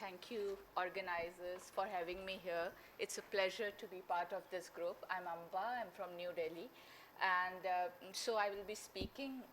thank you, organizers, for having me here. It's a pleasure to be part of this group. I'm Amba, I'm from New Delhi. And so I will be speaking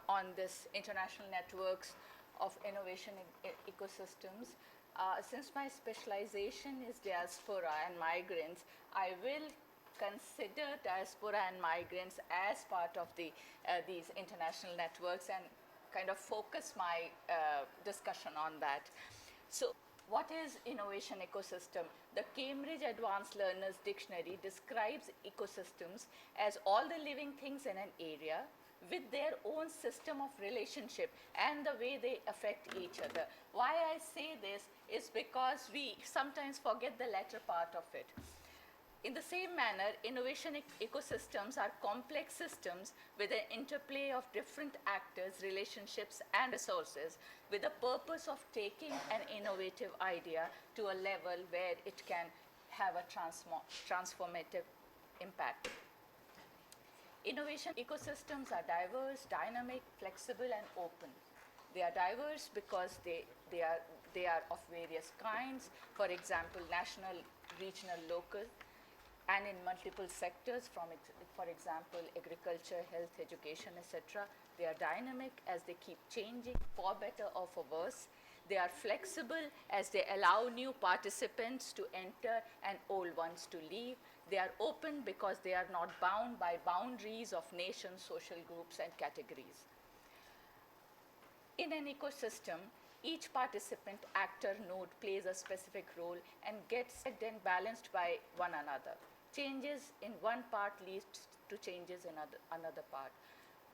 on this international networks of innovation ecosystems. Since my specialization is diaspora and migrants, I will consider diaspora and migrants as part of these international networks and kind of focus my discussion on that. So what is innovation ecosystem? The Cambridge Advanced Learners Dictionary describes ecosystems as all the living things in an area with their own system of relationship and the way they affect each other. Why I say this is because we sometimes forget the latter part of it. In the same manner, innovation ecosystems are complex systems with an interplay of different actors, relationships, and resources with the purpose of taking an innovative idea to a level where it can have a transformative impact. Innovation ecosystems are diverse, dynamic, flexible, and open. They are diverse because they are of various kinds, for example, national, regional, local, and in multiple sectors, for example, agriculture, health, education, etc. They are dynamic as they keep changing, for better or for worse. They are flexible as they allow new participants to enter and old ones to leave. They are open because they are not bound by boundaries of nations, social groups, and categories. In an ecosystem, each participant, actor, node plays a specific role and gets then balanced by one another. Changes in one part leads to changes in another part.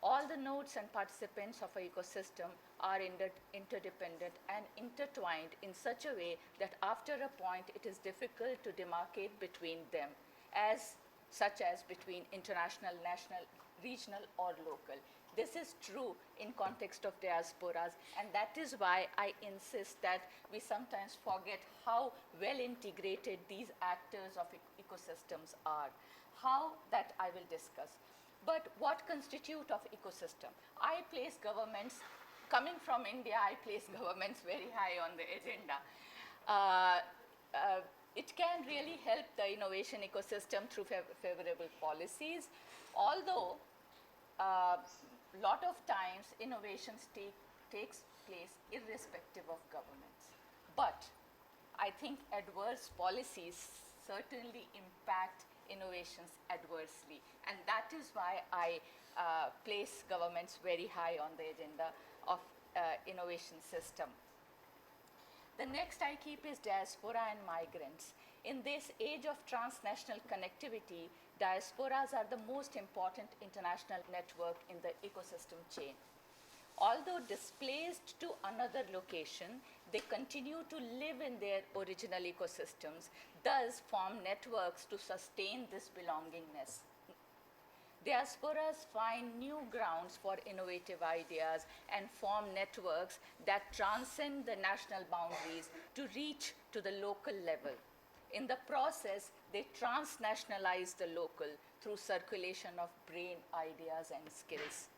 All the nodes and participants of an ecosystem are interdependent and intertwined in such a way that after a point it is difficult to demarcate between them, such as between international, national, regional, or local. This is true in context of diasporas, and that is why I insist that we sometimes forget how well integrated these actors of ecosystems are. How, that I will discuss. But what constitute of ecosystem? I place governments, coming from India, I place governments very high on the agenda. It can really help the innovation ecosystem through favorable policies, although lot of times innovations takes place irrespective of governments. But I think adverse policies certainly impact innovations adversely, and that is why I place governments very high on the agenda of innovation system. The next I keep is diaspora and migrants. In this age of transnational connectivity, diasporas are the most important international network in the ecosystem chain. Although displaced to another location, they continue to live in their original ecosystems, thus form networks to sustain this belongingness. Diasporas find new grounds for innovative ideas and form networks that transcend the national boundaries to reach to the local level. In the process, they transnationalize the local through circulation of brain, ideas, and skills.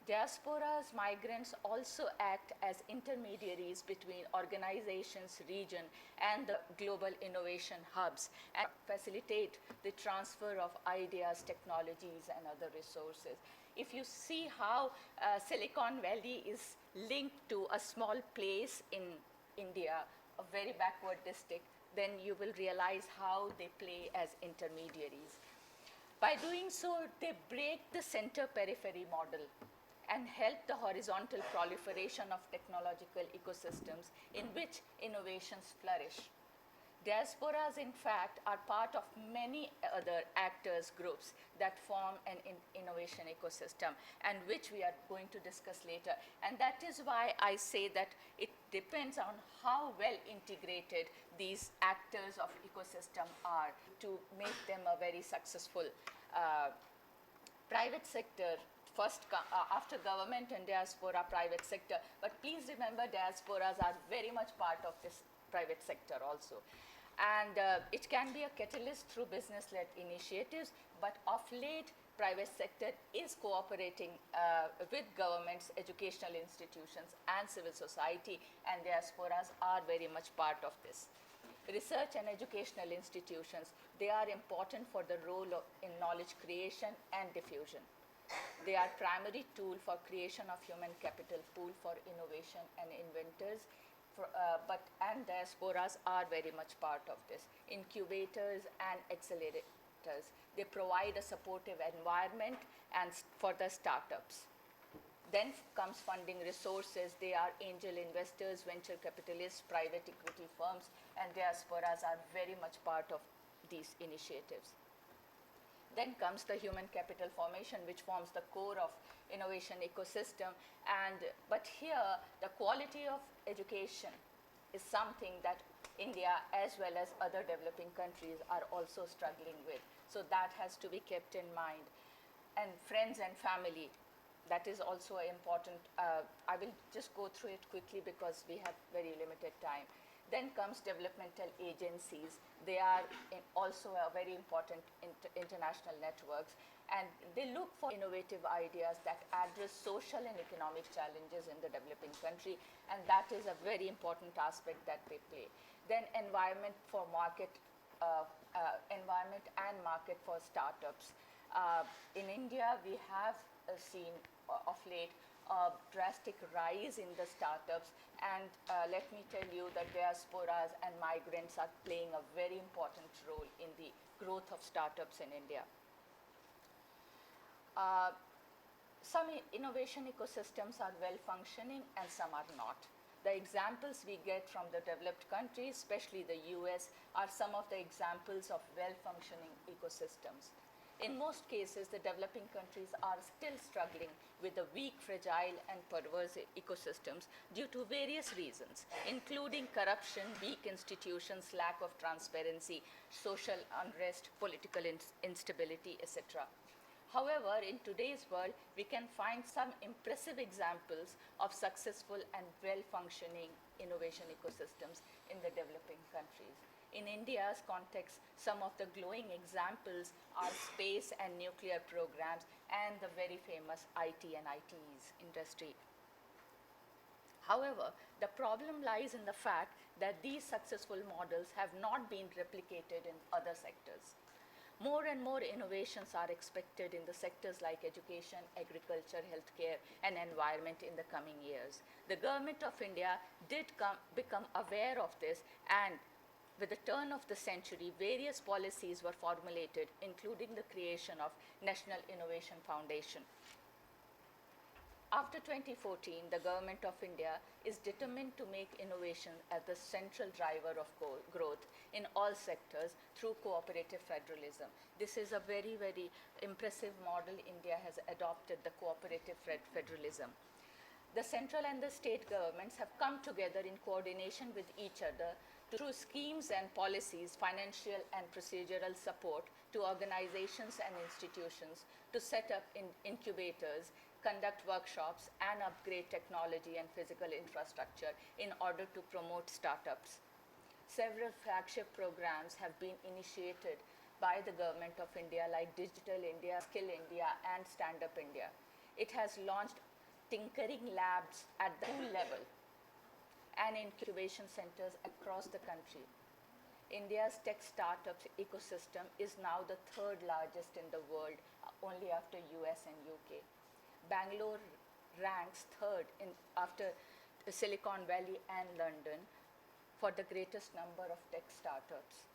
Diasporas, migrants also act as intermediaries between organizations, region, and the global innovation hubs and facilitate the transfer of ideas, technologies, and other resources. If you see how Silicon Valley is linked to a small place in India, a very backward district, then you will realize how they play as intermediaries. By doing so, they break the center-periphery model and help the horizontal proliferation of technological ecosystems in which innovations flourish. Diasporas, in fact, are part of many other actors groups that form an innovation ecosystem, and which we are going to discuss later. And that is why I say that it depends on how well integrated these actors of ecosystem are to make them a very successful private sector. First, after government and diaspora, private sector. But please remember, diasporas are very much part of this private sector also. And it can be a catalyst through business-led initiatives, but of late, private sector is cooperating with governments, educational institutions, and civil society, and diasporas are very much part of this. Research and educational institutions, they are important for the role in knowledge creation and diffusion. They are primary tool for creation of human capital pool for innovation and inventors, and diasporas are very much part of this. Incubators and accelerators, they provide a supportive environment and for the startups. Then comes funding resources. They are angel investors, venture capitalists, private equity firms, and diasporas are very much part of these initiatives. Then comes the human capital formation, which forms the core of innovation ecosystem. But here, the quality of education is something that India, as well as other developing countries, are also struggling with. So that has to be kept in mind. And friends and family, that is also important. I will just go through it quickly because we have very limited time. Then comes developmental agencies. They are also a very important international networks, and they look for innovative ideas that address social and economic challenges in the developing country, and that is a very important aspect that they play. Then environment and market for startups. In India, we have seen of late a drastic rise in the startups, and let me tell you that diasporas and migrants are playing a very important role in the growth of startups in India. Some innovation ecosystems are well functioning and some are not. The examples we get from the developed countries, especially the US, are some of the examples of well functioning ecosystems. In most cases, the developing countries are still struggling with the weak, fragile, and perverse ecosystems due to various reasons, including corruption, weak institutions, lack of transparency, social unrest, political instability, etc. However, in today's world, we can find some impressive examples of successful and well-functioning innovation ecosystems in the developing countries. In India's context, some of the glowing examples are space and nuclear programs and the very famous IT and ITES industry. However, the problem lies in the fact that these successful models have not been replicated in other sectors. More and more innovations are expected in the sectors like education, agriculture, healthcare, and environment in the coming years. The government of India did become aware of this, and with the turn of the century, various policies were formulated, including the creation of National Innovation Foundation. After 2014, the Government of India is determined to make innovation as the central driver of growth in all sectors through cooperative federalism. This is a very, very impressive model India has adopted, the cooperative federalism. The central and the state governments have come together in coordination with each other through schemes and policies, financial and procedural support to organizations and institutions to set up incubators, conduct workshops, and upgrade technology and physical infrastructure in order to promote startups. Several flagship programs have been initiated by the Government of India, like Digital India, Skill India, and Stand Up India. It has launched tinkering labs at the school level and incubation centers across the country. India's tech startups ecosystem is now the third largest in the world, only after US and UK. Bangalore ranks third after Silicon Valley and London for the greatest number of tech startups.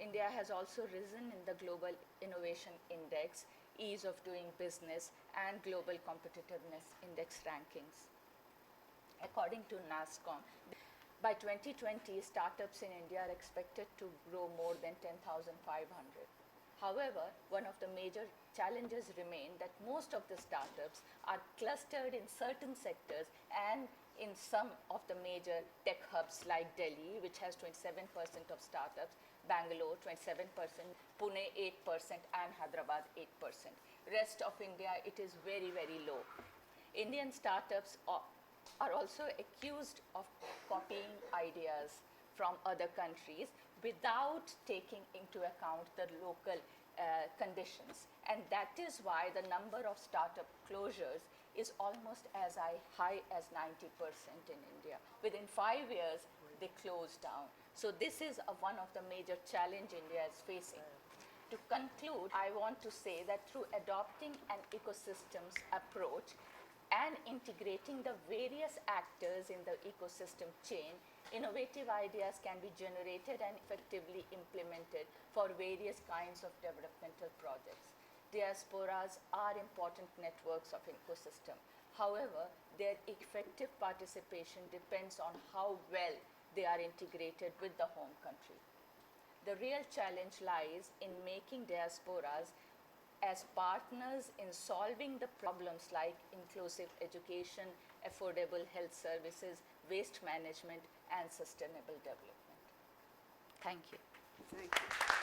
India has also risen in the Global Innovation Index, Ease of Doing Business, and Global Competitiveness Index rankings. According to NASSCOM, by 2020, startups in India are expected to grow more than 10,500. However, one of the major challenges remain that most of the startups are clustered in certain sectors and in some of the major tech hubs like Delhi, which has 27% of startups, Bangalore 27%, Pune 8%, and Hyderabad 8%. Rest of India, it is very, very low. Indian startups are also accused of copying ideas from other countries without taking into account the local conditions. And that is why the number of startup closures is almost as high as 90% in India. Within 5 years, they close down. So this is one of the major challenges India is facing. To conclude, I want to say that through adopting an ecosystems approach and integrating the various actors in the ecosystem chain, innovative ideas can be generated and effectively implemented for various kinds of developmental projects. Diasporas are important networks of ecosystem. However, their effective participation depends on how well they are integrated with the home country. The real challenge lies in making diasporas as partners in solving the problems like inclusive education, affordable health services, waste management, and sustainable development. Thank you. Thank you.